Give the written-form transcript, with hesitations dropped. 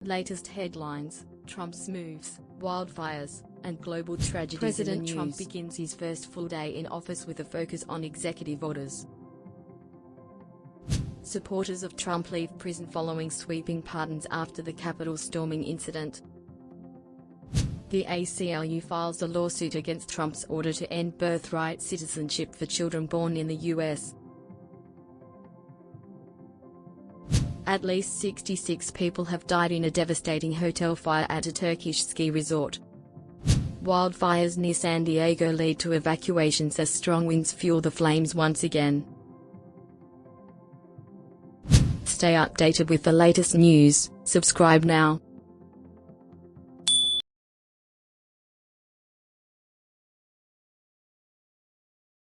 Latest headlines: Trump's moves, wildfires, and global tragedies. President Trump begins his first full day in office with a focus on executive orders. Supporters of Trump leave prison following sweeping pardons after the Capitol storming incident. The ACLU files a lawsuit against Trump's order to end birthright citizenship for children born in the U.S. At least 66 people have died in a devastating hotel fire at a Turkish ski resort. Wildfires near San Diego lead to evacuations as strong winds fuel the flames once again. Stay updated with the latest news. Subscribe now.